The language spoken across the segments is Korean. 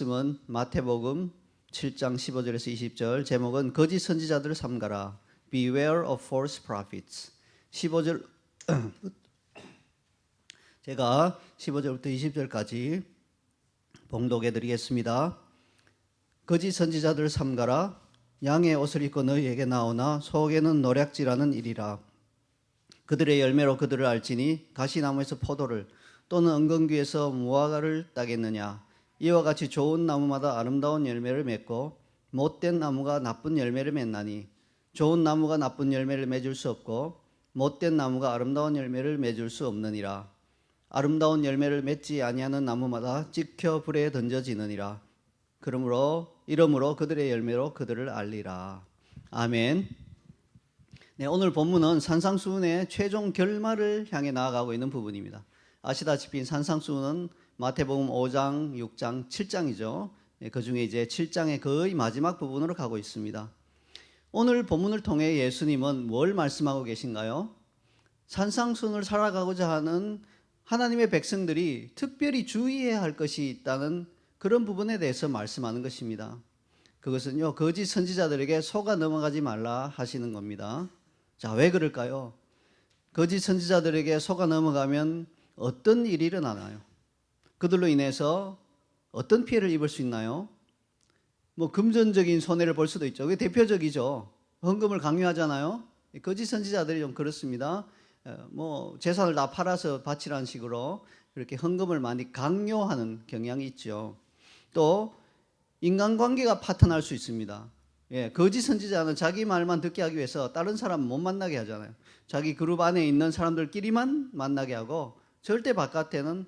말씀은 마태복음 7장 15절에서 20절, 제목은 거짓 선지자들을 삼가라. Beware of false prophets. 15절 제가 15절부터 20절까지 봉독해 드리겠습니다. 거짓 선지자들을 삼가라. 양의 옷을 입고 너희에게 나오나 속에는 노략질하는 일이라. 그들의 열매로 그들을 알지니 가시나무에서 포도를 또는 은근귀에서 무화과를 따겠느냐. 이와 같이 좋은 나무마다 아름다운 열매를 맺고 못된 나무가 나쁜 열매를 맺나니 좋은 나무가 나쁜 열매를 맺을 수 없고 못된 나무가 아름다운 열매를 맺을 수 없느니라. 아름다운 열매를 맺지 아니하는 나무마다 찍혀 불에 던져지느니라. 이러므로 그들의 열매로 그들을 알리라. 아멘. 네, 오늘 본문은 산상수훈의 최종 결말을 향해 나아가고 있는 부분입니다. 아시다시피 산상수훈은 마태복음 5장, 6장, 7장이죠. 그 중에 이제 7장의 거의 마지막 부분으로 가고 있습니다. 오늘 본문을 통해 예수님은 뭘 말씀하고 계신가요? 산상수훈을 살아가고자 하는 하나님의 백성들이 특별히 주의해야 할 것이 있다는 그런 부분에 대해서 말씀하는 것입니다. 그것은요, 거짓 선지자들에게 속아 넘어가지 말라 하시는 겁니다. 자, 왜 그럴까요? 거짓 선지자들에게 속아 넘어가면 어떤 일이 일어나나요? 그들로 인해서 어떤 피해를 입을 수 있나요? 금전적인 손해를 볼 수도 있죠. 그게 대표적이죠. 헌금을 강요하잖아요. 거짓 선지자들이 좀 그렇습니다. 재산을 다 팔아서 바치라는 식으로 이렇게 헌금을 많이 강요하는 경향이 있죠. 또 인간관계가 파탄날 수 있습니다. 거짓 선지자는 자기 말만 듣게 하기 위해서 다른 사람 못 만나게 하잖아요. 자기 그룹 안에 있는 사람들끼리만 만나게 하고 절대 바깥에는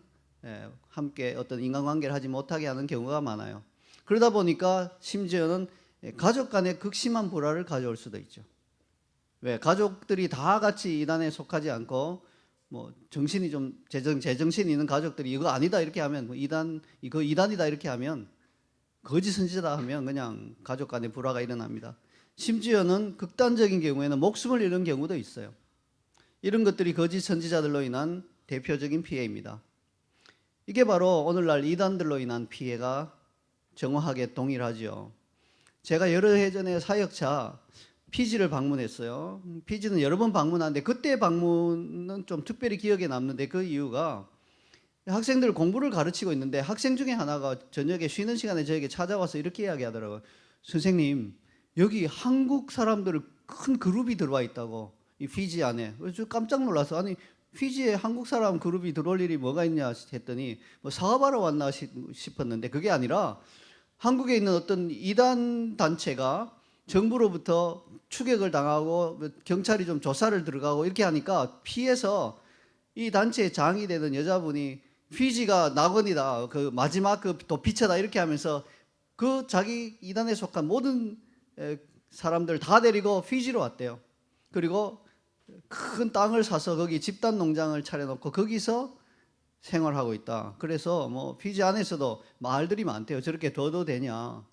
함께 어떤 인간관계를 하지 못하게 하는 경우가 많아요. 그러다 보니까 심지어는 가족 간의 극심한 불화를 가져올 수도 있죠. 왜? 가족들이 다 같이 이단에 속하지 않고 정신이 좀 제정신이 있는 가족들이 이거 아니다 이렇게 하면 이거 이단이다 이렇게 하면 거짓 선지자다 하면 그냥 가족 간의 불화가 일어납니다. 심지어는 극단적인 경우에는 목숨을 잃는 경우도 있어요. 이런 것들이 거짓 선지자들로 인한 대표적인 피해입니다. 이게 바로 오늘날 이단들로 인한 피해가 정확하게 동일하죠. 제가 여러 해 전에 사역차 피지를 방문했어요. 피지는 여러 번 방문하는데 그때 방문은 좀 특별히 기억에 남는데 그 이유가 학생들 공부를 가르치고 있는데 학생 중에 하나가 저녁에 쉬는 시간에 저에게 찾아와서 이렇게 이야기하더라고요. 선생님, 여기 한국 사람들 큰 그룹이 들어와 있다고, 이 피지 안에. 그래서 깜짝 놀라서, 아니 피지에 한국 사람 그룹이 들어올 일이 뭐가 있냐 했더니 사업하러 왔나 싶었는데 그게 아니라 한국에 있는 어떤 이단 단체가 정부로부터 추격을 당하고 경찰이 좀 조사를 들어가고 이렇게 하니까 피해서 이 단체의 장이 되는 여자분이 피지가 낙원이다, 그 마지막 그 도피처다 이렇게 하면서 그 자기 이단에 속한 모든 사람들 다 데리고 피지로 왔대요. 그리고 큰 땅을 사서 거기 집단 농장을 차려놓고 거기서 생활하고 있다. 그래서 피지 안에서도 마을들이 많대요. 저렇게 둬도 되냐.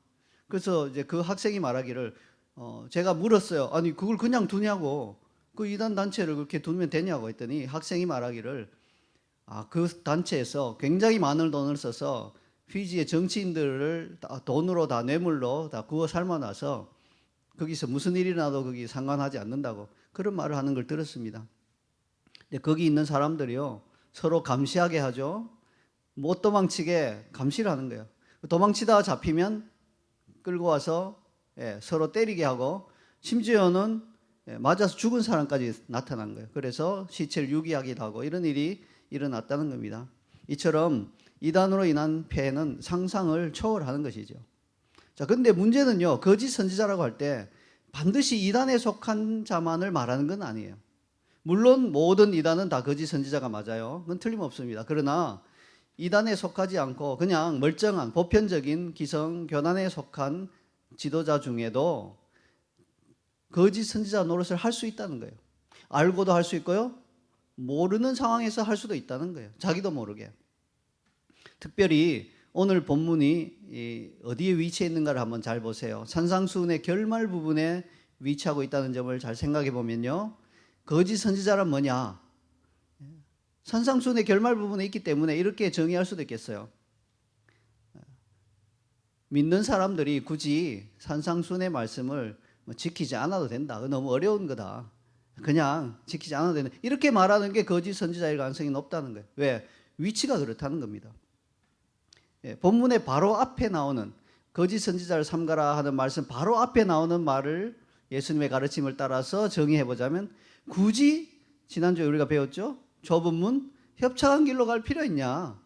그래서 이제 그 학생이 말하기를 제가 물었어요. 아니 그걸 그냥 두냐고, 그 이단 단체를 그렇게 두면 되냐고 했더니 학생이 말하기를 그 단체에서 굉장히 많은 돈을 써서 피지의 정치인들을 돈으로 다 뇌물로 다 구워 삶아놔서 거기서 무슨 일이 나도 거기 상관하지 않는다고 그런 말을 하는 걸 들었습니다. 근데 거기 있는 사람들이요, 서로 감시하게 하죠. 못 도망치게 감시를 하는 거예요. 도망치다가 잡히면 끌고 와서 서로 때리게 하고 심지어는 맞아서 죽은 사람까지 나타난 거예요. 그래서 시체를 유기하기도 하고 이런 일이 일어났다는 겁니다. 이처럼 이단으로 인한 폐해는 상상을 초월하는 것이죠. 자, 근데 문제는요, 거짓 선지자라고 할 때 반드시 이단에 속한 자만을 말하는 건 아니에요. 물론 모든 이단은 다 거짓 선지자가 맞아요. 그건 틀림없습니다. 그러나 이단에 속하지 않고 그냥 멀쩡한 보편적인 기성 교단에 속한 지도자 중에도 거짓 선지자 노릇을 할 수 있다는 거예요. 알고도 할 수 있고요, 모르는 상황에서 할 수도 있다는 거예요. 자기도 모르게. 특별히 오늘 본문이 어디에 위치해 있는가를 한번 잘 보세요. 산상수훈의 결말 부분에 위치하고 있다는 점을 잘 생각해 보면요, 거짓 선지자란 뭐냐? 산상수훈의 결말 부분에 있기 때문에 이렇게 정의할 수도 있겠어요. 믿는 사람들이 굳이 산상순의 말씀을 지키지 않아도 된다. 너무 어려운 거다. 그냥 지키지 않아도 된다. 이렇게 말하는 게 거짓 선지자일 가능성이 높다는 거예요. 왜? 위치가 그렇다는 겁니다. 본문의 바로 앞에 나오는 거짓 선지자를 삼가라 하는 말씀 바로 앞에 나오는 말을 예수님의 가르침을 따라서 정의해 보자면 굳이 지난주에 우리가 배웠죠? 좁은 문 협착한 길로 갈 필요 있냐?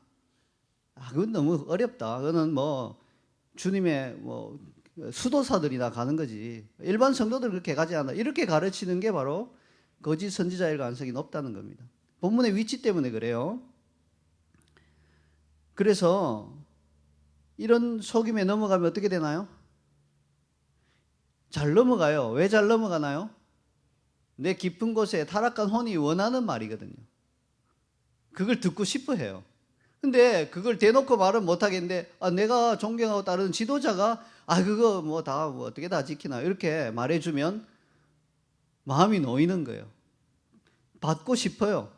그건 너무 어렵다. 그거는 뭐 주님의 뭐 수도사들이나 가는 거지. 일반 성도들 그렇게 가지 않아. 이렇게 가르치는 게 바로 거짓 선지자일 가능성이 높다는 겁니다. 본문의 위치 때문에 그래요. 그래서 이런 속임에 넘어가면 어떻게 되나요? 잘 넘어가요. 왜 잘 넘어가나요? 내 깊은 곳에 타락한 혼이 원하는 말이거든요. 그걸 듣고 싶어 해요. 근데 그걸 대놓고 말은 못 하겠는데 내가 존경하고 따르는 지도자가 그거 뭐 다 뭐 어떻게 다 지키나 이렇게 말해주면 마음이 놓이는 거예요. 받고 싶어요.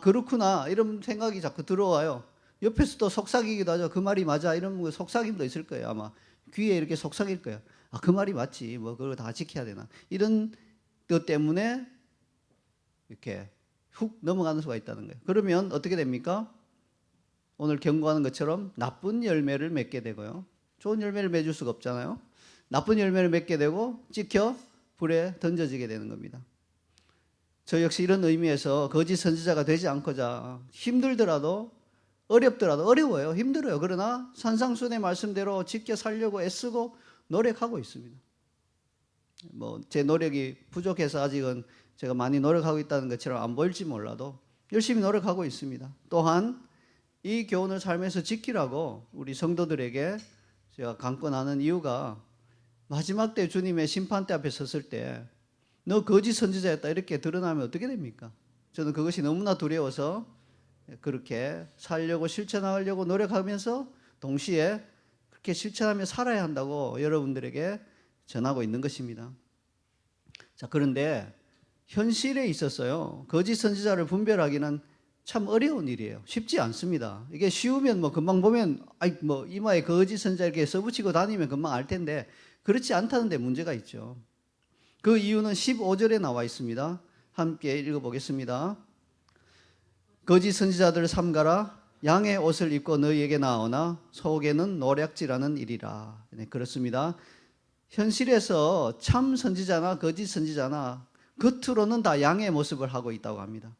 그렇구나 이런 생각이 자꾸 들어와요. 옆에서도 속삭이기도 하죠. 그 말이 맞아 이런 속삭임도 있을 거예요. 아마 귀에 이렇게 속삭일 거예요. 그 말이 맞지 뭐 그걸 다 지켜야 되나 이런 것 때문에 이렇게 훅 넘어가는 수가 있다는 거예요. 그러면 어떻게 됩니까? 오늘 경고하는 것처럼 나쁜 열매를 맺게 되고요. 좋은 열매를 맺을 수가 없잖아요. 나쁜 열매를 맺게 되고 찍혀 불에 던져지게 되는 겁니다. 저 역시 이런 의미에서 거짓 선지자가 되지 않고자 힘들더라도 어렵더라도 어려워요. 힘들어요. 그러나 산상순의 말씀대로 지켜 살려고 애쓰고 노력하고 있습니다. 뭐 제 노력이 부족해서 아직은 제가 많이 노력하고 있다는 것처럼 안 보일지 몰라도 열심히 노력하고 있습니다. 또한 이 교훈을 삶에서 지키라고 우리 성도들에게 제가 강권하는 이유가 마지막 때 주님의 심판대 앞에 섰을 때 너 거짓 선지자였다 이렇게 드러나면 어떻게 됩니까? 저는 그것이 너무나 두려워서 그렇게 살려고 실천하려고 노력하면서 동시에 그렇게 실천하며 살아야 한다고 여러분들에게 전하고 있는 것입니다. 자, 그런데 현실에 있어서요 거짓 선지자를 분별하기는 참 어려운 일이에요. 쉽지 않습니다. 이게 쉬우면 뭐 금방 보면 뭐 이마에 거짓 선지자 이렇게 써붙이고 다니면 금방 알 텐데 그렇지 않다는 데 문제가 있죠. 그 이유는 15절에 나와 있습니다. 함께 읽어보겠습니다. 거짓 선지자들을 삼가라. 양의 옷을 입고 너희에게 나오나 속에는 노략질하는 일이라. 네, 그렇습니다. 현실에서 참 선지자나 거짓 선지자나 겉으로는 다 양의 모습을 하고 있다고 합니다.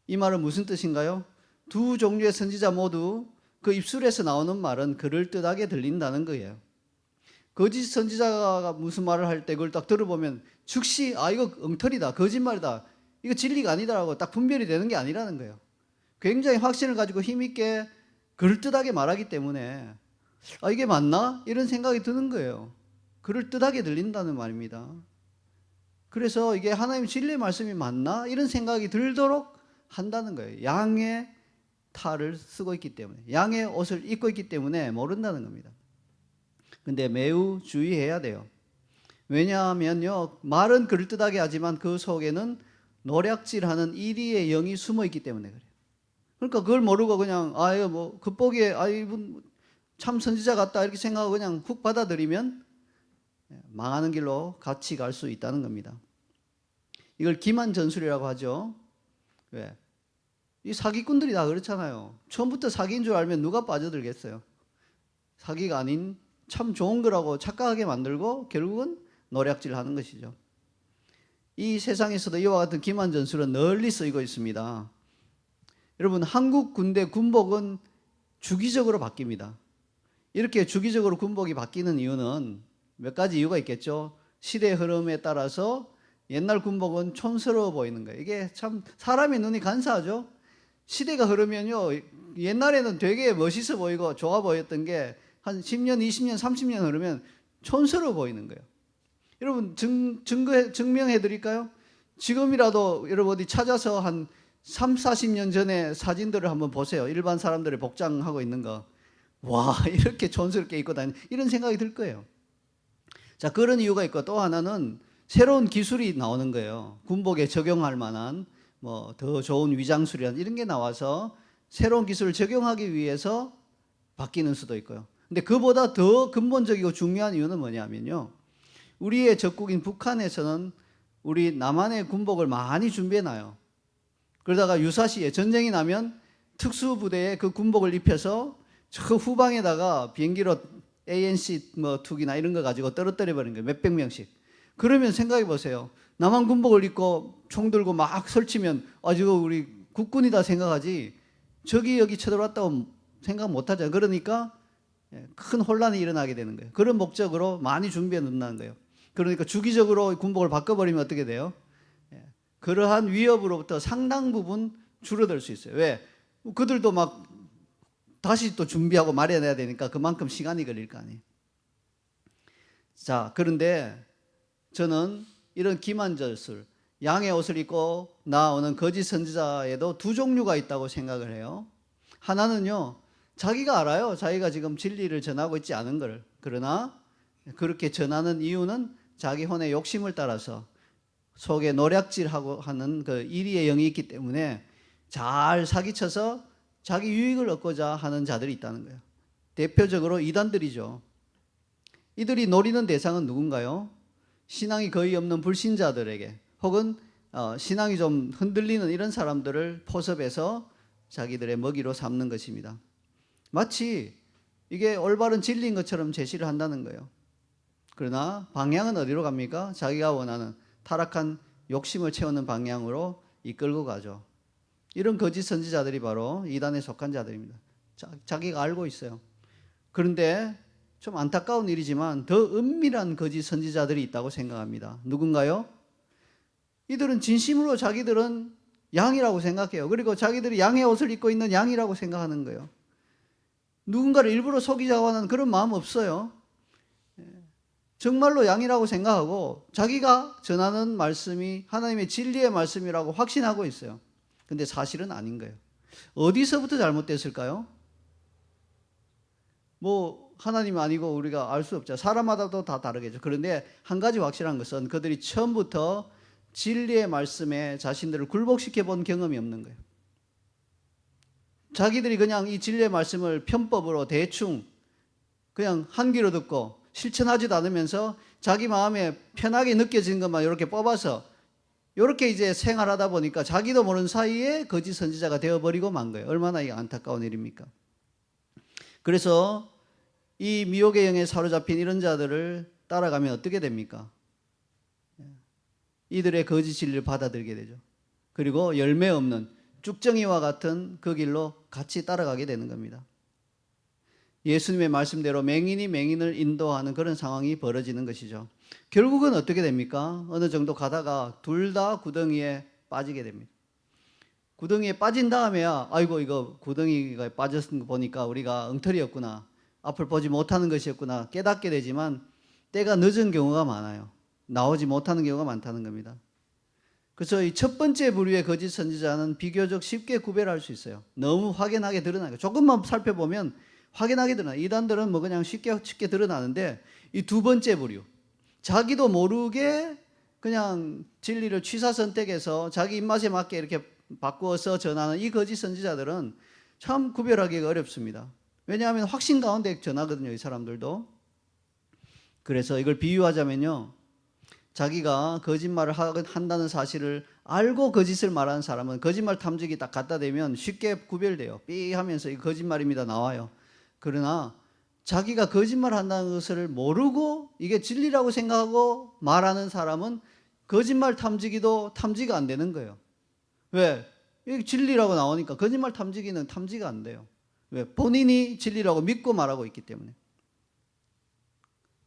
이 말은 무슨 뜻인가요? 두 종류의 선지자 모두 그 입술에서 나오는 말은 그럴듯하게 들린다는 거예요. 거짓 선지자가 무슨 말을 할 때 그걸 딱 들어보면 즉시 이거 엉터리다, 거짓말이다, 이거 진리가 아니다라고 딱 분별이 되는 게 아니라는 거예요. 굉장히 확신을 가지고 힘있게 그럴듯하게 말하기 때문에 이게 맞나? 이런 생각이 드는 거예요. 그럴듯하게 들린다는 말입니다. 그래서 이게 하나님 진리의 말씀이 맞나? 이런 생각이 들도록 한다는 거예요. 양의 탈을 쓰고 있기 때문에, 양의 옷을 입고 있기 때문에 모른다는 겁니다. 근데 매우 주의해야 돼요. 왜냐하면요, 말은 그럴듯하게 하지만 그 속에는 노략질하는 이리의 영이 숨어 있기 때문에 그래요. 그러니까 그걸 모르고 그냥 이거 뭐 겉보기에 이분 참 선지자 같다 이렇게 생각하고 그냥 훅 받아들이면 망하는 길로 같이 갈 수 있다는 겁니다. 이걸 기만 전술이라고 하죠. 왜? 이 사기꾼들이 다 그렇잖아요. 처음부터 사기인 줄 알면 누가 빠져들겠어요? 사기가 아닌 참 좋은 거라고 착각하게 만들고 결국은 노략질하는 것이죠. 이 세상에서도 이와 같은 기만 전술은 널리 쓰이고 있습니다. 여러분, 한국 군대 군복은 주기적으로 바뀝니다. 이렇게 주기적으로 군복이 바뀌는 이유는 몇 가지 이유가 있겠죠. 시대의 흐름에 따라서 옛날 군복은 촌스러워 보이는 거예요. 이게 참 사람의 눈이 간사하죠. 시대가 흐르면요, 옛날에는 되게 멋있어 보이고 좋아 보였던 게 한 10년, 20년, 30년 흐르면 촌스러워 보이는 거예요. 여러분, 증명해 드릴까요? 지금이라도 여러분 어디 찾아서 한 3, 40년 전에 사진들을 한번 보세요. 일반 사람들의 복장하고 있는 거. 와, 이렇게 촌스럽게 입고 다니는, 이런 생각이 들 거예요. 자, 그런 이유가 있고 또 하나는 새로운 기술이 나오는 거예요. 군복에 적용할 만한 뭐 더 좋은 위장술이란 이런 게 나와서 새로운 기술을 적용하기 위해서 바뀌는 수도 있고요. 근데 그보다 더 근본적이고 중요한 이유는 뭐냐면요. 우리의 적국인 북한에서는 우리 남한의 군복을 많이 준비해놔요. 그러다가 유사시에 전쟁이 나면 특수부대에 그 군복을 입혀서 저 후방에다가 비행기로 ANC 뭐 투기나 이런 거 가지고 떨어뜨려 버린 거예요. 몇백 명씩. 그러면 생각해 보세요. 남한 군복을 입고 총 들고 막 설치면 저거 우리 국군이다 생각하지 저기 여기 쳐들어왔다고 생각 못하죠. 그러니까 큰 혼란이 일어나게 되는 거예요. 그런 목적으로 많이 준비해 놓는다는 거예요. 그러니까 주기적으로 군복을 바꿔버리면 어떻게 돼요? 그러한 위협으로부터 상당 부분 줄어들 수 있어요. 왜? 그들도 막 다시 또 준비하고 마련해야 되니까 그만큼 시간이 걸릴 거 아니에요. 자, 그런데 저는 이런 기만절술, 양의 옷을 입고 나오는 거짓 선지자에도 두 종류가 있다고 생각을 해요. 하나는요, 자기가 알아요. 자기가 지금 진리를 전하고 있지 않은 걸. 그러나 그렇게 전하는 이유는 자기 혼의 욕심을 따라서 속에 노략질하고 하는 그 이리의 영이 있기 때문에 잘 사기쳐서 자기 유익을 얻고자 하는 자들이 있다는 거예요. 대표적으로 이단들이죠. 이들이 노리는 대상은 누군가요? 신앙이 거의 없는 불신자들에게 혹은 신앙이 좀 흔들리는 이런 사람들을 포섭해서 자기들의 먹이로 삼는 것입니다. 마치 이게 올바른 진리인 것처럼 제시를 한다는 거예요. 그러나 방향은 어디로 갑니까? 자기가 원하는 타락한 욕심을 채우는 방향으로 이끌고 가죠. 이런 거짓 선지자들이 바로 이단에 속한 자들입니다. 자기가 알고 있어요. 그런데 좀 안타까운 일이지만 더 은밀한 거짓 선지자들이 있다고 생각합니다. 누군가요? 이들은 진심으로 자기들은 양이라고 생각해요. 그리고 자기들이 양의 옷을 입고 있는 양이라고 생각하는 거예요. 누군가를 일부러 속이자고 하는 그런 마음 없어요. 정말로 양이라고 생각하고 자기가 전하는 말씀이 하나님의 진리의 말씀이라고 확신하고 있어요. 근데 사실은 아닌 거예요. 어디서부터 잘못됐을까요? 뭐 하나님 아니고 우리가 알 수 없죠. 사람마다도 다 다르겠죠. 그런데 한 가지 확실한 것은 그들이 처음부터 진리의 말씀에 자신들을 굴복시켜 본 경험이 없는 거예요. 자기들이 그냥 이 진리의 말씀을 편법으로 대충 그냥 한 귀로 듣고 실천하지도 않으면서 자기 마음에 편하게 느껴지는 것만 이렇게 뽑아서 이렇게 이제 생활하다 보니까 자기도 모르는 사이에 거짓 선지자가 되어버리고 만 거예요. 얼마나 이 안타까운 일입니까? 그래서 이 미혹의 영에 사로잡힌 이런 자들을 따라가면 어떻게 됩니까? 이들의 거짓 진리를 받아들이게 되죠. 그리고 열매 없는 쭉정이와 같은 그 길로 같이 따라가게 되는 겁니다. 예수님의 말씀대로 맹인이 맹인을 인도하는 그런 상황이 벌어지는 것이죠. 결국은 어떻게 됩니까? 어느 정도 가다가 둘 다 구덩이에 빠지게 됩니다. 구덩이에 빠진 다음에야 아이고 이거 구덩이가 빠졌는 거 보니까 우리가 엉터리였구나. 앞을 보지 못하는 것이었구나 깨닫게 되지만 때가 늦은 경우가 많아요. 나오지 못하는 경우가 많다는 겁니다. 그래서 이 첫 번째 부류의 거짓 선지자는 비교적 쉽게 구별할 수 있어요. 너무 확연하게 드러나요. 조금만 살펴보면 확연하게 드러나요. 이단들은 뭐 그냥 쉽게 드러나는데 이 두 번째 부류, 자기도 모르게 그냥 진리를 취사선택해서 자기 입맛에 맞게 이렇게 바꾸어서 전하는 이 거짓 선지자들은 참 구별하기가 어렵습니다. 왜냐하면 확신 가운데 전하거든요, 이 사람들도. 그래서 이걸 비유하자면요, 자기가 거짓말을 한다는 사실을 알고 거짓을 말하는 사람은 거짓말 탐지기 딱 갖다 대면 쉽게 구별돼요. 삐 하면서 이거 거짓말입니다 나와요. 그러나 자기가 거짓말 한다는 것을 모르고 이게 진리라고 생각하고 말하는 사람은 거짓말 탐지기도 탐지가 안 되는 거예요. 왜? 이게 진리라고 나오니까 거짓말 탐지기는 탐지가 안 돼요. 왜? 본인이 진리라고 믿고 말하고 있기 때문에.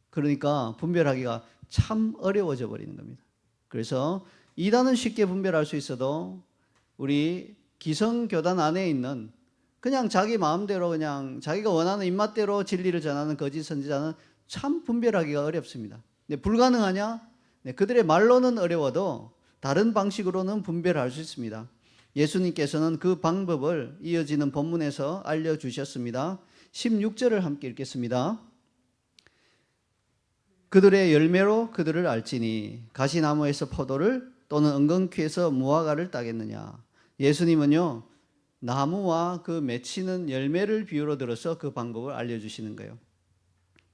그러니까 분별하기가 참 어려워져 버리는 겁니다. 그래서 이단은 쉽게 분별할 수 있어도 우리 기성교단 안에 있는 그냥 자기 마음대로 그냥 자기가 원하는 입맛대로 진리를 전하는 거짓 선지자는 참 분별하기가 어렵습니다. 근데 불가능하냐? 네, 그들의 말로는 어려워도 다른 방식으로는 분별할 수 있습니다. 예수님께서는 그 방법을 이어지는 본문에서 알려주셨습니다. 16절을 함께 읽겠습니다. 그들의 열매로 그들을 알지니 가시나무에서 포도를 또는 은근퀴에서 무화과를 따겠느냐. 예수님은요 나무와 그 맺히는 열매를 비유로 들어서 그 방법을 알려주시는 거예요.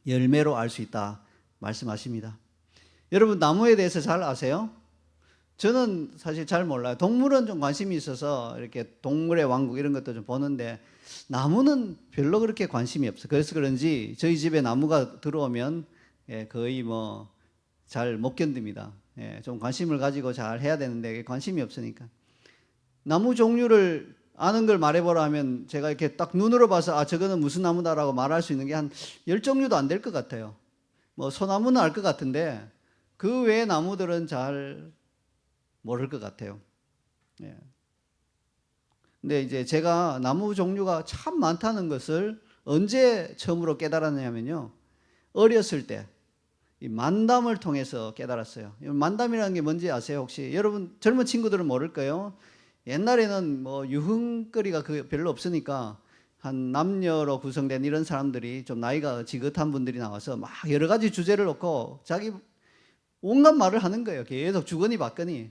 열매로 알 수 있다 말씀하십니다. 여러분 나무에 대해서 잘 아세요? 저는 사실 잘 몰라요. 동물은 좀 관심이 있어서 이렇게 동물의 왕국 이런 것도 좀 보는데 나무는 별로 그렇게 관심이 없어요. 그래서 그런지 저희 집에 나무가 들어오면 거의 뭐 잘 못 견딥니다. 좀 관심을 가지고 잘 해야 되는데 관심이 없으니까. 나무 종류를 아는 걸 말해보라 하면 제가 이렇게 딱 눈으로 봐서 저거는 무슨 나무다라고 말할 수 있는 게 한 10종류도 안 될 것 같아요. 뭐 소나무는 알 것 같은데 그 외의 나무들은 잘 모를 것 같아요. 근데 이제 제가 나무 종류가 참 많다는 것을 언제 처음으로 깨달았냐면요. 어렸을 때 이 만담을 통해서 깨달았어요. 만담이라는 게 뭔지 아세요? 혹시 여러분 젊은 친구들은 모를 거예요. 옛날에는 뭐 유흥거리가 별로 없으니까 한 남녀로 구성된 이런 사람들이 좀 나이가 지긋한 분들이 나와서 막 여러 가지 주제를 놓고 자기 온갖 말을 하는 거예요. 계속 주거니 받거니.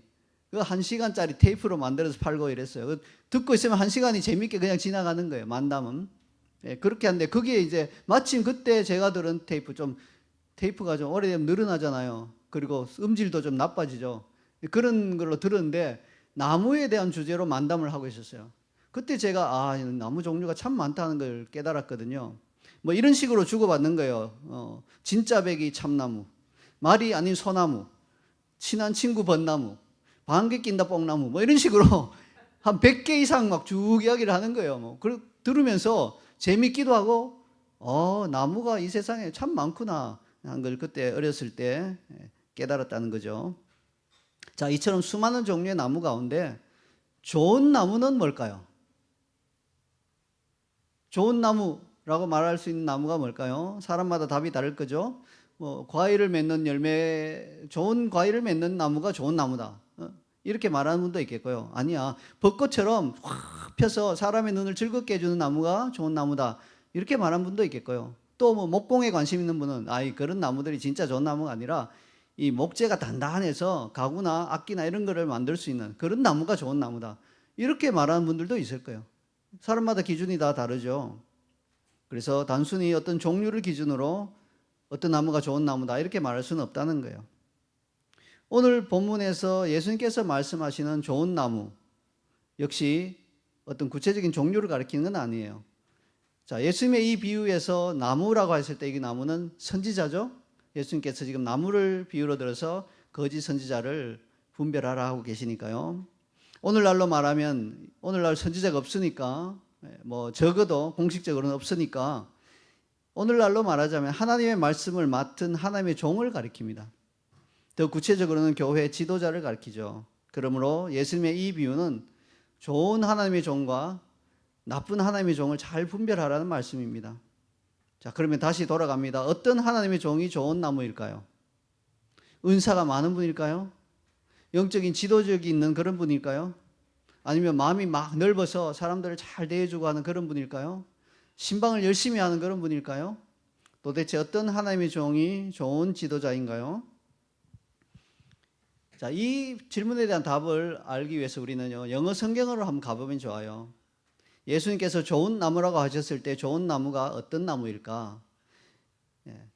그 1시간짜리 테이프로 만들어서 팔고 이랬어요. 듣고 있으면 1시간이 재밌게 그냥 지나가는 거예요. 만담은. 그렇게 하는데 거기에 이제 마침 그때 제가 들은 테이프가 좀 오래되면 늘어나잖아요. 그리고 음질도 좀 나빠지죠. 그런 걸로 들었는데 나무에 대한 주제로 만담을 하고 있었어요. 그때 제가 나무 종류가 참 많다는 걸 깨달았거든요. 뭐 이런 식으로 주고받는 거예요. 진짜 배기 참나무, 말이 아닌 소나무, 친한 친구 벚나무, 방귀 낀다 뽕나무, 뭐 이런 식으로 한 100개 이상 막 쭉 이야기를 하는 거예요. 뭐 들으면서 재밌기도 하고 나무가 이 세상에 참 많구나 한 걸 그때 어렸을 때 깨달았다는 거죠. 자, 이처럼 수많은 종류의 나무 가운데 좋은 나무는 뭘까요? 좋은 나무라고 말할 수 있는 나무가 뭘까요? 사람마다 답이 다를 거죠. 뭐 과일을 맺는 좋은 과일을 맺는 나무가 좋은 나무다. 이렇게 말하는 분도 있겠고요. 아니야, 벚꽃처럼 확 펴서 사람의 눈을 즐겁게 해주는 나무가 좋은 나무다. 이렇게 말하는 분도 있겠고요. 또 뭐 목공에 관심 있는 분은 그런 나무들이 진짜 좋은 나무가 아니라 이 목재가 단단해서 가구나 악기나 이런 거를 만들 수 있는 그런 나무가 좋은 나무다. 이렇게 말하는 분들도 있을 거예요. 사람마다 기준이 다 다르죠. 그래서 단순히 어떤 종류를 기준으로 어떤 나무가 좋은 나무다 이렇게 말할 수는 없다는 거예요. 오늘 본문에서 예수님께서 말씀하시는 좋은 나무 역시 어떤 구체적인 종류를 가리키는 건 아니에요. 자, 예수님의 이 비유에서 나무라고 했을 때 이 나무는 선지자죠. 예수님께서 지금 나무를 비유로 들어서 거짓 선지자를 분별하라 하고 계시니까요. 오늘날로 말하면 오늘날 선지자가 없으니까 뭐 적어도 공식적으로는 없으니까 오늘날로 말하자면 하나님의 말씀을 맡은 하나님의 종을 가리킵니다. 더 구체적으로는 교회 지도자를 가리키죠. 그러므로 예수님의 이 비유는 좋은 하나님의 종과 나쁜 하나님의 종을 잘 분별하라는 말씀입니다. 자, 그러면 다시 돌아갑니다. 어떤 하나님의 종이 좋은 나무일까요? 은사가 많은 분일까요? 영적인 지도력이 있는 그런 분일까요? 아니면 마음이 막 넓어서 사람들을 잘 대해주고 하는 그런 분일까요? 신방을 열심히 하는 그런 분일까요? 도대체 어떤 하나님의 종이 좋은 지도자인가요? 자, 이 질문에 대한 답을 알기 위해서 우리는요, 영어 성경으로 한번 가보면 좋아요. 예수님께서 좋은 나무라고 하셨을 때 좋은 나무가 어떤 나무일까?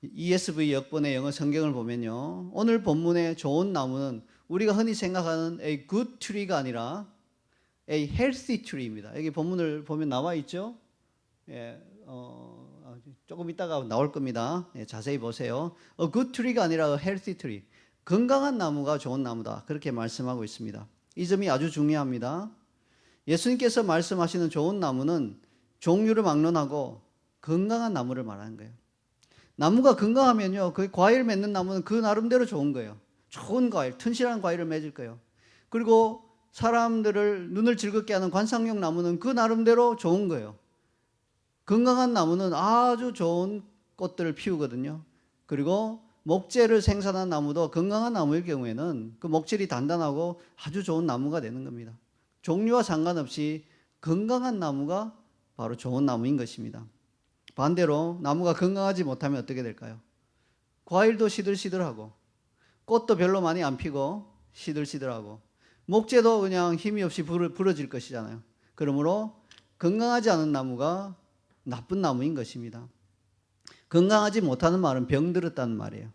ESV 역본의 영어 성경을 보면요, 오늘 본문의 좋은 나무는 우리가 흔히 생각하는 a good tree가 아니라 a healthy tree입니다. 여기 본문을 보면 나와 있죠? 조금 있다가 나올 겁니다. 자세히 보세요. A good tree가 아니라 a healthy tree. 건강한 나무가 좋은 나무다. 그렇게 말씀하고 있습니다. 이 점이 아주 중요합니다. 예수님께서 말씀하시는 좋은 나무는 종류를 막론하고 건강한 나무를 말하는 거예요. 나무가 건강하면요, 그 과일 맺는 나무는 그 나름대로 좋은 거예요. 좋은 과일, 튼실한 과일을 맺을 거예요. 그리고 사람들을 눈을 즐겁게 하는 관상용 나무는 그 나름대로 좋은 거예요. 건강한 나무는 아주 좋은 꽃들을 피우거든요. 그리고 목재를 생산한 나무도 건강한 나무일 경우에는 그 목질이 단단하고 아주 좋은 나무가 되는 겁니다. 종류와 상관없이 건강한 나무가 바로 좋은 나무인 것입니다. 반대로 나무가 건강하지 못하면 어떻게 될까요? 과일도 시들시들하고 꽃도 별로 많이 안 피고 시들시들하고 목재도 그냥 힘이 없이 부러질 것이잖아요. 그러므로 건강하지 않은 나무가 나쁜 나무인 것입니다. 건강하지 못하는 말은 병들었다는 말이에요.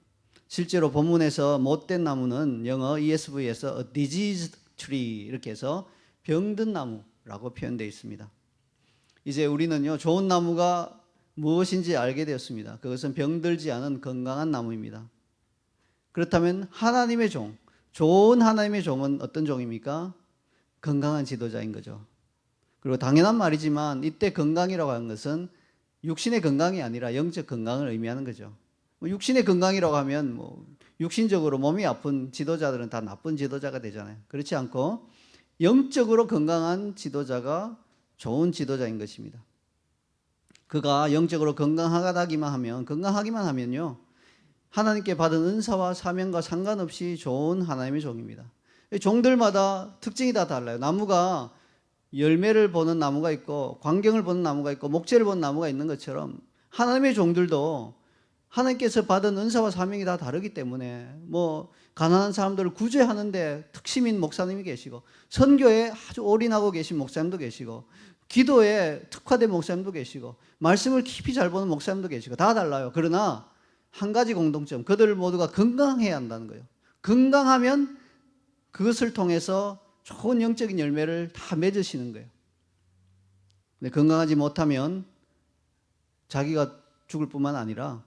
실제로 본문에서 못된 나무는 영어 ESV에서 a diseased tree 이렇게 해서 병든 나무라고 표현되어 있습니다. 이제 우리는요, 좋은 나무가 무엇인지 알게 되었습니다. 그것은 병들지 않은 건강한 나무입니다. 그렇다면 하나님의 종, 좋은 하나님의 종은 어떤 종입니까? 건강한 지도자인 거죠. 그리고 당연한 말이지만 이때 건강이라고 하는 것은 육신의 건강이 아니라 영적 건강을 의미하는 거죠. 육신의 건강이라고 하면 육신적으로 몸이 아픈 지도자들은 다 나쁜 지도자가 되잖아요. 그렇지 않고 영적으로 건강한 지도자가 좋은 지도자인 것입니다. 그가 영적으로 건강하기만 하면요, 하나님께 받은 은사와 사명과 상관없이 좋은 하나님의 종입니다. 종들마다 특징이 다 달라요. 나무가 열매를 보는 나무가 있고 광경을 보는 나무가 있고 목재를 보는 나무가 있는 것처럼 하나님의 종들도 하나님께서 받은 은사와 사명이 다 다르기 때문에 가난한 사람들을 구제하는데 특심인 목사님이 계시고 선교에 아주 올인하고 계신 목사님도 계시고 기도에 특화된 목사님도 계시고 말씀을 깊이 잘 보는 목사님도 계시고 다 달라요. 그러나 한 가지 공통점, 그들 모두가 건강해야 한다는 거예요. 건강하면 그것을 통해서 좋은 영적인 열매를 다 맺으시는 거예요. 근데 건강하지 못하면 자기가 죽을 뿐만 아니라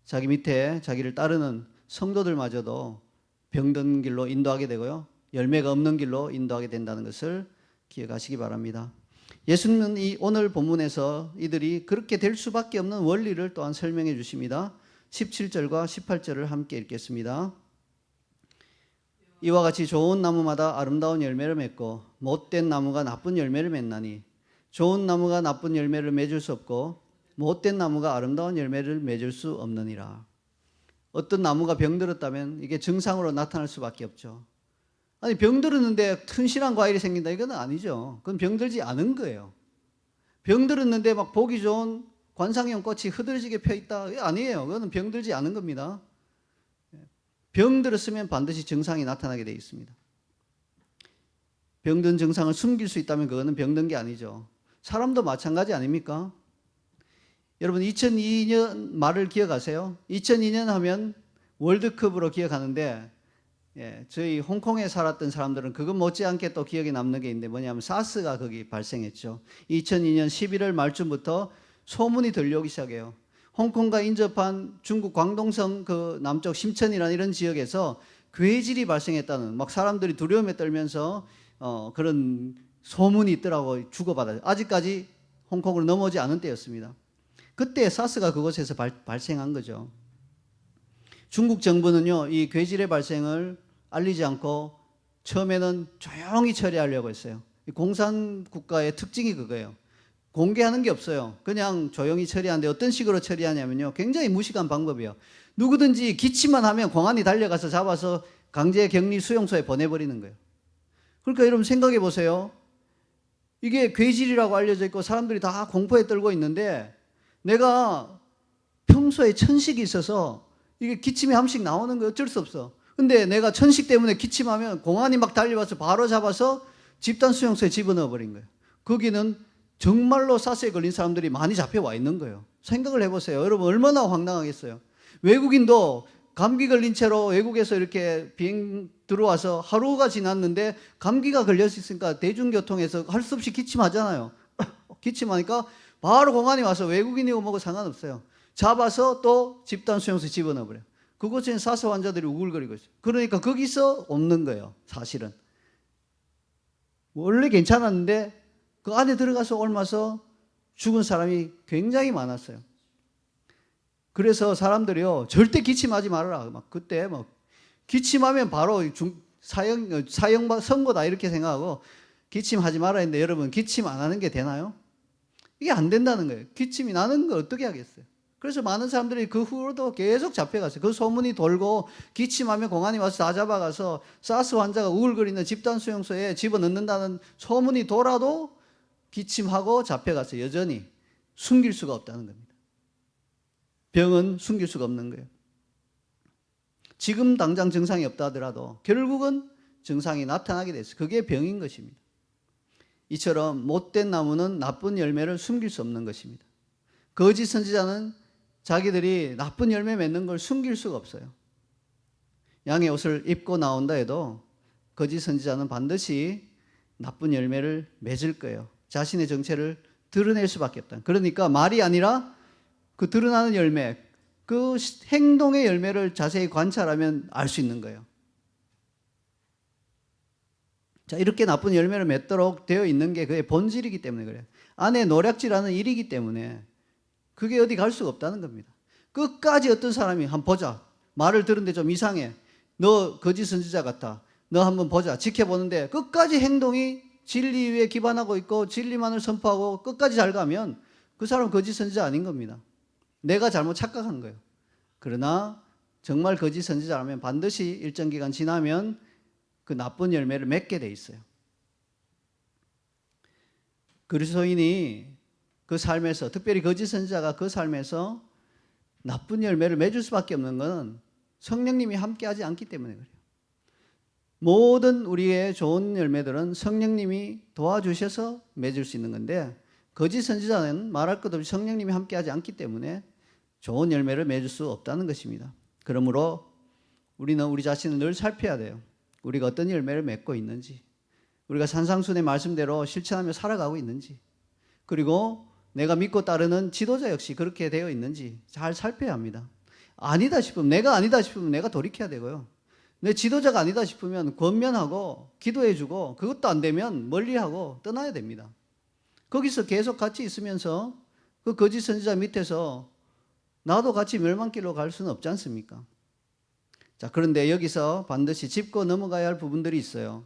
자기 밑에 자기를 따르는 성도들마저도 병든 길로 인도하게 되고요, 열매가 없는 길로 인도하게 된다는 것을 기억하시기 바랍니다. 예수님은 이 오늘 본문에서 이들이 그렇게 될 수밖에 없는 원리를 또한 설명해 주십니다. 17절과 18절을 함께 읽겠습니다. 이와 같이 좋은 나무마다 아름다운 열매를 맺고 못된 나무가 나쁜 열매를 맺나니 좋은 나무가 나쁜 열매를 맺을 수 없고 못된 나무가 아름다운 열매를 맺을 수 없느니라. 어떤 나무가 병들었다면 이게 증상으로 나타날 수밖에 없죠. 아니, 병들었는데 튼실한 과일이 생긴다, 이건 아니죠. 그건 병들지 않은 거예요. 병들었는데 막 보기 좋은 관상용 꽃이 흐드러지게 펴 있다, 이거 아니에요. 그거는 병들지 않은 겁니다. 병들었으면 반드시 증상이 나타나게 되어 있습니다. 병든 증상을 숨길 수 있다면 그거는 병든 게 아니죠. 사람도 마찬가지 아닙니까? 여러분 2002년 말을 기억하세요? 2002년 하면 월드컵으로 기억하는데, 저희 홍콩에 살았던 사람들은 그것 못지않게 또 기억에 남는 게 있는데 뭐냐면 사스가 거기 발생했죠. 2002년 11월 말쯤부터 소문이 들려오기 시작해요. 홍콩과 인접한 중국 광동성 그 남쪽 심천이라는 이런 지역에서 괴질이 발생했다는, 막 사람들이 두려움에 떨면서 그런 소문이 있더라고. 주고받아요. 아직까지 홍콩으로 넘어오지 않은 때였습니다. 그때 사스가 그곳에서 발생한 거죠. 중국 정부는요, 이 괴질의 발생을 알리지 않고 처음에는 조용히 처리하려고 했어요. 공산국가의 특징이 그거예요. 공개하는 게 없어요. 그냥 조용히 처리하는데 어떤 식으로 처리하냐면요, 굉장히 무식한 방법이에요. 누구든지 기침만 하면 공안이 달려가서 잡아서 강제 격리 수용소에 보내버리는 거예요. 그러니까 여러분 생각해 보세요. 이게 괴질이라고 알려져 있고 사람들이 다 공포에 떨고 있는데 내가 평소에 천식이 있어서 이게 기침이 한 번씩 나오는 거 어쩔 수 없어. 근데 내가 천식 때문에 기침하면 공안이 막 달려와서 바로 잡아서 집단 수용소에 집어넣어 버린 거예요. 거기는 정말로 사스에 걸린 사람들이 많이 잡혀와 있는 거예요. 생각을 해보세요. 여러분 얼마나 황당하겠어요. 외국인도 감기 걸린 채로 외국에서 이렇게 비행 들어와서 하루가 지났는데 감기가 걸렸으니까 대중교통에서 할 수 없이 기침하잖아요. 기침하니까 바로 공안이 와서 외국인이고 뭐고 상관없어요. 잡아서 또 집단 수용소에 집어넣어 버려요. 그곳엔 사스 환자들이 우글거리고 있어요. 그러니까 거기서 없는 거예요, 사실은. 원래 괜찮았는데 그 안에 들어가서 옮아서 죽은 사람이 굉장히 많았어요. 그래서 사람들이요, 절대 기침하지 말아라. 막 그때 기침하면 바로 사형 선고다 이렇게 생각하고 기침하지 말아야 했는데 여러분, 기침 안 하는 게 되나요? 이게 안 된다는 거예요. 기침이 나는 걸 어떻게 하겠어요? 그래서 많은 사람들이 그 후로도 계속 잡혀갔어요. 그 소문이 돌고 기침하면 공안이 와서 다 잡아가서 사스 환자가 우울거리는 집단 수용소에 집어넣는다는 소문이 돌아도 기침하고 잡혀갔어요. 여전히 숨길 수가 없다는 겁니다. 병은 숨길 수가 없는 거예요. 지금 당장 증상이 없다 하더라도 결국은 증상이 나타나게 됐어요. 그게 병인 것입니다. 이처럼 못된 나무는 나쁜 열매를 숨길 수 없는 것입니다. 거짓 선지자는 자기들이 나쁜 열매 맺는 걸 숨길 수가 없어요. 양의 옷을 입고 나온다 해도 거짓 선지자는 반드시 나쁜 열매를 맺을 거예요. 자신의 정체를 드러낼 수밖에 없다. 그러니까 말이 아니라 그 드러나는 열매, 그 행동의 열매를 자세히 관찰하면 알 수 있는 거예요. 자, 이렇게 나쁜 열매를 맺도록 되어 있는 게 그의 본질이기 때문에 그래요. 안에 노략질하는 일이기 때문에 그게 어디 갈 수가 없다는 겁니다. 끝까지 어떤 사람이 한번 보자. 말을 들은데 좀 이상해. 너 거짓 선지자 같아. 너 한번 보자. 지켜보는데 끝까지 행동이 진리 위에 기반하고 있고 진리만을 선포하고 끝까지 잘 가면 그 사람은 거짓 선지자 아닌 겁니다. 내가 잘못 착각한 거예요. 그러나 정말 거짓 선지자라면 반드시 일정 기간 지나면 그 나쁜 열매를 맺게 돼 있어요. 그리스도인이 그 삶에서, 특별히 거짓 선지자가 그 삶에서 나쁜 열매를 맺을 수밖에 없는 것은 성령님이 함께하지 않기 때문에 그래요. 모든 우리의 좋은 열매들은 성령님이 도와주셔서 맺을 수 있는 건데 거짓 선지자는 말할 것 없이 성령님이 함께하지 않기 때문에 좋은 열매를 맺을 수 없다는 것입니다. 그러므로 우리는 우리 자신을 늘 살펴야 돼요. 우리가 어떤 열매를 맺고 있는지, 우리가 산상순의 말씀대로 실천하며 살아가고 있는지, 그리고 내가 믿고 따르는 지도자 역시 그렇게 되어 있는지 잘 살펴야 합니다. 아니다 싶으면, 내가 아니다 싶으면 내가 돌이켜야 되고요. 내 지도자가 아니다 싶으면 권면하고 기도해주고 그것도 안 되면 멀리하고 떠나야 됩니다. 거기서 계속 같이 있으면서 그 거짓 선지자 밑에서 나도 같이 멸망길로 갈 수는 없지 않습니까? 자, 그런데 여기서 반드시 짚고 넘어가야 할 부분들이 있어요.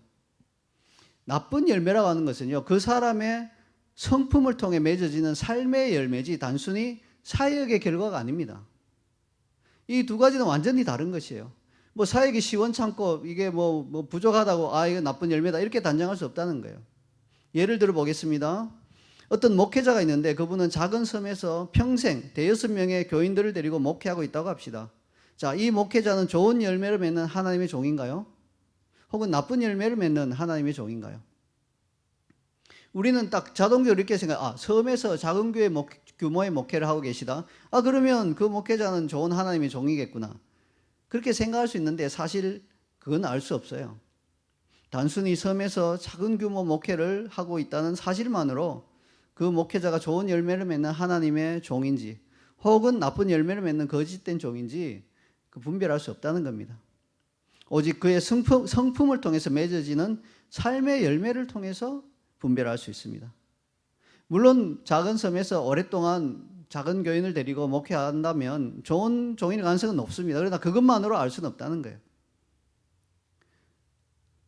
나쁜 열매라고 하는 것은요, 그 사람의 성품을 통해 맺어지는 삶의 열매지 단순히 사역의 결과가 아닙니다. 이 두 가지는 완전히 다른 것이에요. 뭐 사역이 시원찮고 이게 뭐 부족하다고 이거 나쁜 열매다 이렇게 단정할 수 없다는 거예요. 예를 들어 보겠습니다. 어떤 목회자가 있는데 그분은 작은 섬에서 평생 대여섯 명의 교인들을 데리고 목회하고 있다고 합시다. 자, 이 목회자는 좋은 열매를 맺는 하나님의 종인가요? 혹은 나쁜 열매를 맺는 하나님의 종인가요? 우리는 딱 자동적으로 이렇게 생각, 섬에서 작은 교회 규모의 목회를 하고 계시다. 그러면 그 목회자는 좋은 하나님의 종이겠구나. 그렇게 생각할 수 있는데 사실 그건 알 수 없어요. 단순히 섬에서 작은 규모 목회를 하고 있다는 사실만으로 그 목회자가 좋은 열매를 맺는 하나님의 종인지 혹은 나쁜 열매를 맺는 거짓된 종인지 분별할 수 없다는 겁니다. 오직 그의 성품을 통해서 맺어지는 삶의 열매를 통해서 분별할 수 있습니다. 물론 작은 섬에서 오랫동안 작은 교인을 데리고 목회한다면 좋은 종일 가능성은 높습니다. 그러나 그것만으로 알 수는 없다는 거예요.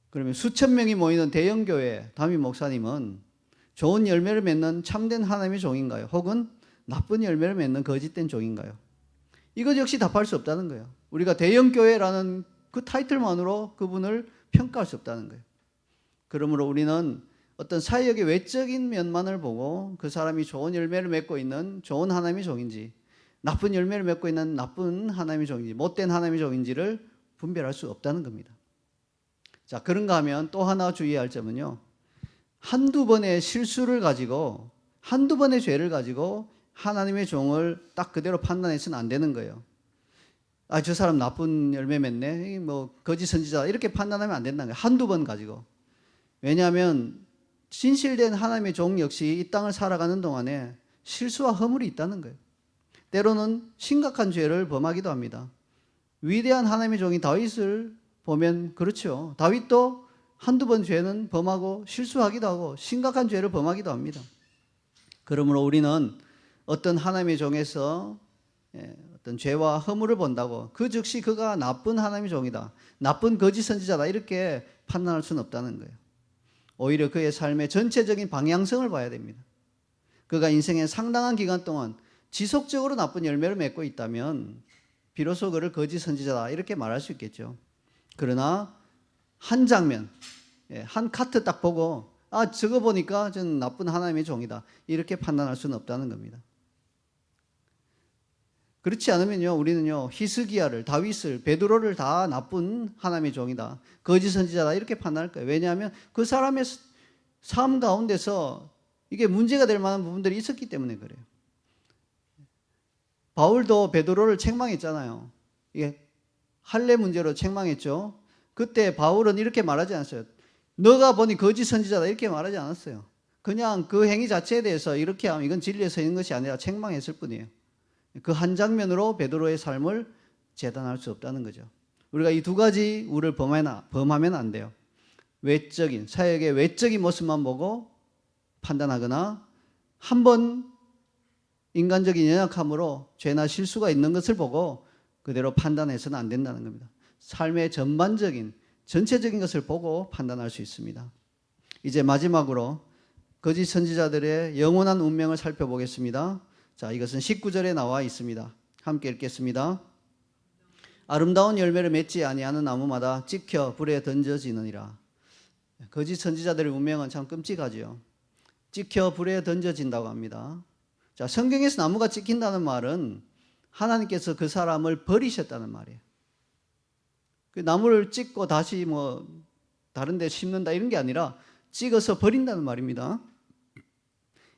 그러면 수천 명이 모이는 대형 교회 담임 목사님은 좋은 열매를 맺는 참된 하나님의 종인가요? 혹은 나쁜 열매를 맺는 거짓된 종인가요? 이것 역시 답할 수 없다는 거예요. 우리가 대형 교회라는 그 타이틀만으로 그분을 평가할 수 없다는 거예요. 그러므로 우리는 어떤 사역의 외적인 면만을 보고 그 사람이 좋은 열매를 맺고 있는 좋은 하나님의 종인지 나쁜 열매를 맺고 있는 나쁜 하나님의 종인지 못된 하나님의 종인지를 분별할 수 없다는 겁니다. 자, 그런가 하면 또 하나 주의할 점은요. 한두 번의 실수를 가지고 한두 번의 죄를 가지고 하나님의 종을 딱 그대로 판단해서는 안 되는 거예요. 저 사람 나쁜 열매 맺네. 거짓 선지자 이렇게 판단하면 안 된다는 거예요. 한두 번 가지고. 왜냐하면 진실된 하나님의 종 역시 이 땅을 살아가는 동안에 실수와 허물이 있다는 거예요. 때로는 심각한 죄를 범하기도 합니다. 위대한 하나님의 종이 다윗을 보면 그렇죠. 다윗도 한두 번 죄는 범하고 실수하기도 하고 심각한 죄를 범하기도 합니다. 그러므로 우리는 어떤 하나님의 종에서 어떤 죄와 허물을 본다고 그 즉시 그가 나쁜 하나님의 종이다, 나쁜 거짓 선지자다 이렇게 판단할 수는 없다는 거예요. 오히려 그의 삶의 전체적인 방향성을 봐야 됩니다. 그가 인생의 상당한 기간 동안 지속적으로 나쁜 열매를 맺고 있다면 비로소 그를 거짓 선지자다 이렇게 말할 수 있겠죠. 그러나 한 장면, 한 카트 딱 보고 저거 보니까 저는 나쁜 하나님의 종이다 이렇게 판단할 수는 없다는 겁니다. 그렇지 않으면요, 우리는요 히스기야를, 다윗을, 베드로를 다 나쁜 하나님의 종이다, 거짓 선지자다 이렇게 판단할 거예요. 왜냐하면 그 사람의 삶 가운데서 이게 문제가 될 만한 부분들이 있었기 때문에 그래요. 바울도 베드로를 책망했잖아요. 이게 할례 문제로 책망했죠. 그때 바울은 이렇게 말하지 않았어요. 너가 보니 거짓 선지자다 이렇게 말하지 않았어요. 그냥 그 행위 자체에 대해서 이렇게 하면 이건 진리에 서 있는 것이 아니라 책망했을 뿐이에요. 그 한 장면으로 베드로의 삶을 재단할 수 없다는 거죠. 우리가 이 두 가지 우를 범하면 안 돼요. 외적인, 사역의 외적인 모습만 보고 판단하거나 한번 인간적인 연약함으로 죄나 실수가 있는 것을 보고 그대로 판단해서는 안 된다는 겁니다. 삶의 전반적인, 전체적인 것을 보고 판단할 수 있습니다. 이제 마지막으로 거짓 선지자들의 영원한 운명을 살펴보겠습니다. 자, 이것은 19절에 나와 있습니다. 함께 읽겠습니다. 아름다운 열매를 맺지 아니하는 나무마다 찍혀 불에 던져지느니라. 거짓 선지자들의 운명은 참 끔찍하지요. 찍혀 불에 던져진다고 합니다. 자, 성경에서 나무가 찍힌다는 말은 하나님께서 그 사람을 버리셨다는 말이에요. 그 나무를 찍고 다시 다른 데 심는다 이런 게 아니라 찍어서 버린다는 말입니다.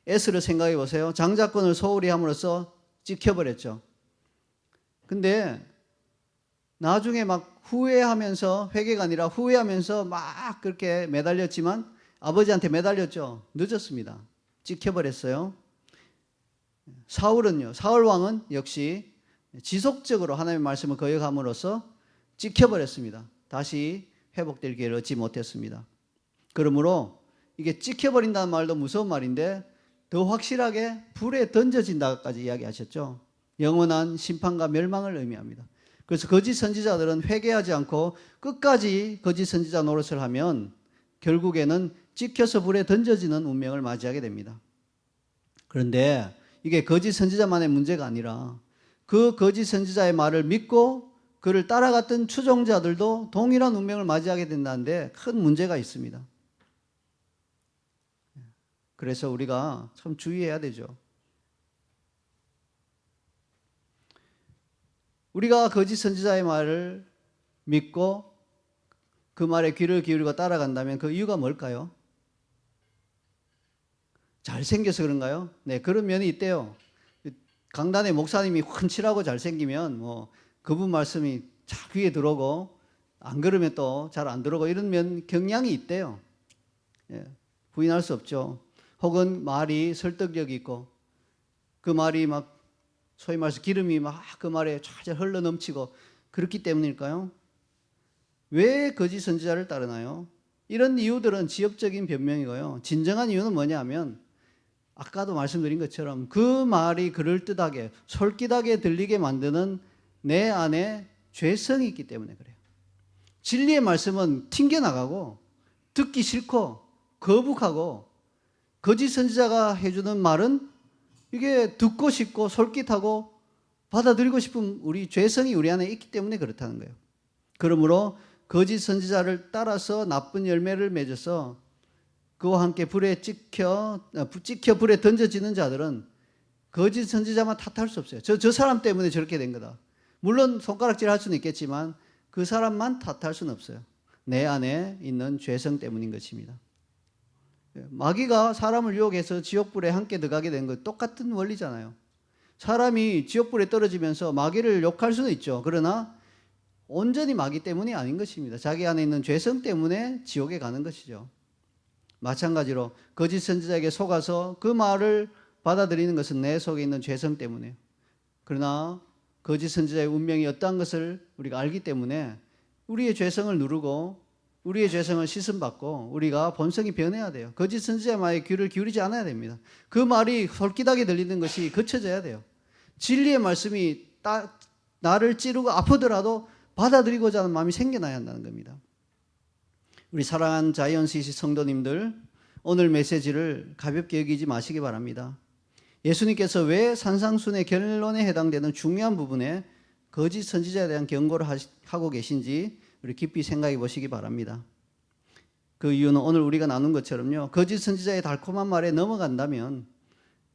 에스를 생각해 보세요. 장자권을 소홀히 함으로써 찍혀버렸죠. 근데 나중에 막 후회하면서, 회개가 아니라 후회하면서 막 그렇게 매달렸지만 아버지한테 매달렸죠. 늦었습니다. 찍혀버렸어요. 사울 왕은 역시 지속적으로 하나님의 말씀을 거역함으로써 찍혀버렸습니다. 다시 회복될 기회를 얻지 못했습니다. 그러므로 이게 찍혀버린다는 말도 무서운 말인데 더 확실하게 불에 던져진다까지 이야기하셨죠. 영원한 심판과 멸망을 의미합니다. 그래서 거짓 선지자들은 회개하지 않고 끝까지 거짓 선지자 노릇을 하면 결국에는 찍혀서 불에 던져지는 운명을 맞이하게 됩니다. 그런데 이게 거짓 선지자만의 문제가 아니라 그 거짓 선지자의 말을 믿고 그를 따라갔던 추종자들도 동일한 운명을 맞이하게 된다는데 큰 문제가 있습니다. 그래서 우리가 참 주의해야 되죠. 우리가 거짓 선지자의 말을 믿고 그 말에 귀를 기울이고 따라간다면 그 이유가 뭘까요? 잘생겨서 그런가요? 네, 그런 면이 있대요. 강단의 목사님이 훤칠하고 잘생기면 그분 말씀이 잘 귀에 들어오고 안 그러면 또 잘 안 들어오고 이런 경향이 있대요. 예, 부인할 수 없죠. 혹은 말이 설득력이 있고 그 말이 막 소위 말해서 기름이 막 그 말에 쫙 흘러 넘치고 그렇기 때문일까요? 왜 거짓 선지자를 따르나요? 이런 이유들은 지엽적인 변명이고요. 진정한 이유는 뭐냐면 아까도 말씀드린 것처럼 그 말이 그럴듯하게 솔깃하게 들리게 만드는 내 안에 죄성이 있기 때문에 그래요. 진리의 말씀은 튕겨나가고 듣기 싫고 거북하고 거짓 선지자가 해주는 말은 이게 듣고 싶고 솔깃하고 받아들이고 싶은 우리 죄성이 우리 안에 있기 때문에 그렇다는 거예요. 그러므로 거짓 선지자를 따라서 나쁜 열매를 맺어서 그와 함께 불에 찍혀 불에 던져지는 자들은 거짓 선지자만 탓할 수 없어요. 저 사람 때문에 저렇게 된 거다. 물론 손가락질 할 수는 있겠지만 그 사람만 탓할 수는 없어요. 내 안에 있는 죄성 때문인 것입니다. 마귀가 사람을 유혹해서 지옥불에 함께 들어가게 된 것 똑같은 원리잖아요. 사람이 지옥불에 떨어지면서 마귀를 욕할 수는 있죠. 그러나 온전히 마귀 때문이 아닌 것입니다. 자기 안에 있는 죄성 때문에 지옥에 가는 것이죠. 마찬가지로 거짓 선지자에게 속아서 그 말을 받아들이는 것은 내 속에 있는 죄성 때문에. 그러나 거짓 선지자의 운명이 어떠한 것을 우리가 알기 때문에 우리의 죄성을 누르고 우리의 죄성을 씻음받고 우리가 본성이 변해야 돼요. 거짓 선지자의 말에 귀를 기울이지 않아야 됩니다. 그 말이 솔깃하게 들리는 것이 거쳐져야 돼요. 진리의 말씀이 나를 찌르고 아프더라도 받아들이고자 하는 마음이 생겨나야 한다는 겁니다. 우리 사랑하는 자이언CC 성도님들, 오늘 메시지를 가볍게 여기지 마시기 바랍니다. 예수님께서 왜 산상순의 결론에 해당되는 중요한 부분에 거짓 선지자에 대한 경고를 하고 계신지 우리 깊이 생각해 보시기 바랍니다. 그 이유는 오늘 우리가 나눈 것처럼요, 거짓 선지자의 달콤한 말에 넘어간다면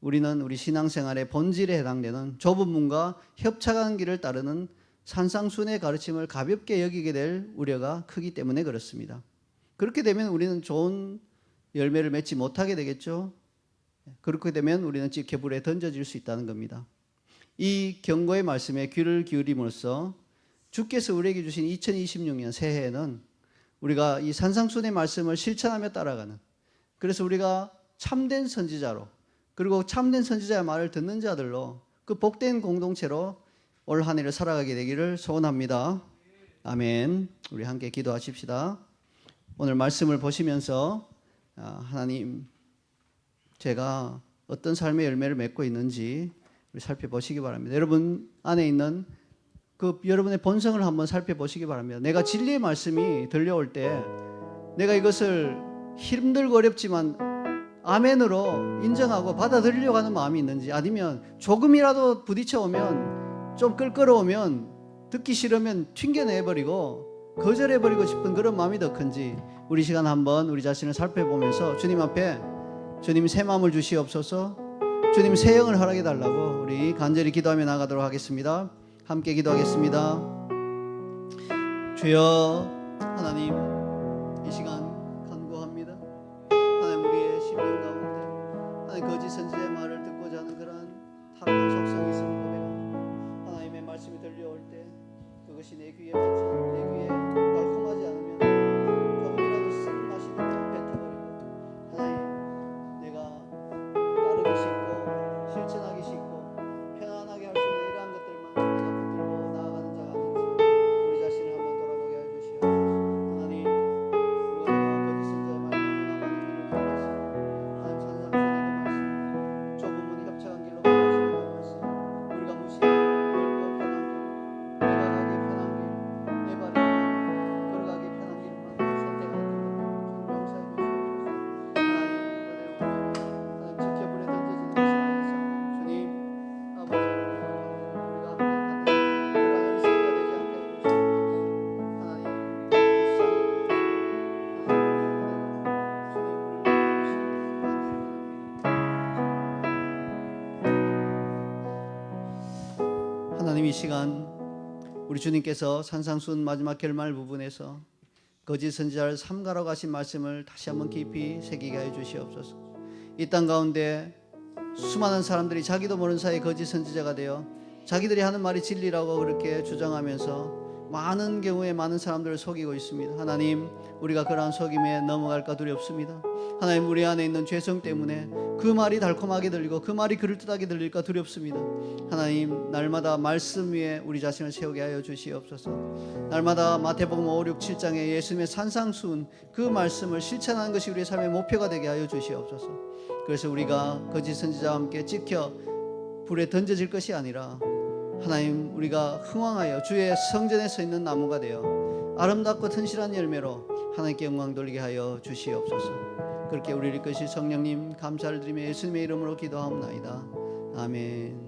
우리는 우리 신앙생활의 본질에 해당되는 좁은 문과 협착한 길을 따르는 산상순의 가르침을 가볍게 여기게 될 우려가 크기 때문에 그렇습니다. 그렇게 되면 우리는 좋은 열매를 맺지 못하게 되겠죠. 그렇게 되면 우리는 지켜불에 던져질 수 있다는 겁니다. 이 경고의 말씀에 귀를 기울임으로써 주께서 우리에게 주신 2026년 새해에는 우리가 이 산상순의 말씀을 실천하며 따라가는, 그래서 우리가 참된 선지자로, 그리고 참된 선지자의 말을 듣는 자들로, 그 복된 공동체로 올 한 해를 살아가게 되기를 소원합니다. 아멘. 우리 함께 기도하십시다. 오늘 말씀을 보시면서 하나님, 제가 어떤 삶의 열매를 맺고 있는지 우리 살펴보시기 바랍니다. 여러분 안에 있는 그 여러분의 본성을 한번 살펴보시기 바랍니다. 내가 진리의 말씀이 들려올 때 내가 이것을 힘들고 어렵지만 아멘으로 인정하고 받아들이려고 하는 마음이 있는지, 아니면 조금이라도 부딪혀 오면, 좀 끌끌어오면, 듣기 싫으면 튕겨내버리고 거절해버리고 싶은 그런 마음이 더 큰지, 우리 시간 한번 우리 자신을 살펴보면서 주님 앞에, 주님 새 마음을 주시옵소서, 주님 새 영을 허락해 달라고 우리 간절히 기도하며 나가도록 하겠습니다. 함께 기도하겠습니다. 주여 하나님, 이 시간 간구합니다. 하나님, 우리의 심령 가운데 하나님 거짓 선지자의 말을 듣고자 하는 그러한 타락한 속성이 있음을 고백합니다. 하나님의 말씀이 들려올 때 그것이 내 귀에 달콤하지 않으면 조금이라도 쓴 맛이 뱉어버리고, 하나님 내가 따르기 쉽고 실천하기 쉽고 편안하게 할 수 있는 이러한 것들만 내가 붙들고 나아가는 자가 아닌지 우리 자신을 한번 돌아보게 하여 주시옵소서. 하나님, 우리가 거짓 선지자의 말 너무나 많은 일을 겪었습니다. 하나님, 산상순의 그 말씀, 좁은 문 협착한 길로 걸어가시는 그 말씀, 우리가 무시하고 넓고 편한 길, 내가 가기에 편한 길, 내 발이 걸어가기 편한 길만 선택하는 것들 좀 용서해 주시옵소서. 하나님, 하나님 지켜불에 던져지는 것이 아니사 주님 아버지, 우리가 함께 가는 그러한 어리석기가 되지 않게 해주시옵소서. 하나님, 하나님, 이 시간 우리 주님께서 산상순 마지막 결말 부분에서 거짓 선지자를 삼가러 가신 말씀을 다시 한번 깊이 새기게 하여 주시옵소서. 이 땅 가운데 수많은 사람들이 자기도 모르는 사이에 거짓 선지자가 되어 자기들이 하는 말이 진리라고 그렇게 주장하면서 많은 경우에 많은 사람들을 속이고 있습니다. 하나님, 우리가 그러한 속임에 넘어갈까 두렵습니다. 하나님, 우리 안에 있는 죄성 때문에 그 말이 달콤하게 들리고 그 말이 그럴듯하게 들릴까 두렵습니다. 하나님, 날마다 말씀 위에 우리 자신을 세우게 하여 주시옵소서. 날마다 마태복음 5, 6, 7장에 예수님의 산상순 그 말씀을 실천하는 것이 우리의 삶의 목표가 되게 하여 주시옵소서. 그래서 우리가 거짓 선지자와 함께 찍혀 불에 던져질 것이 아니라 하나님, 우리가 흥왕하여 주의 성전에 서 있는 나무가 되어 아름답고 튼실한 열매로 하나님께 영광 돌리게 하여 주시옵소서. 그렇게 우리를 이끄실 성령님 감사를 드리며 예수님의 이름으로 기도하옵나이다. 아멘.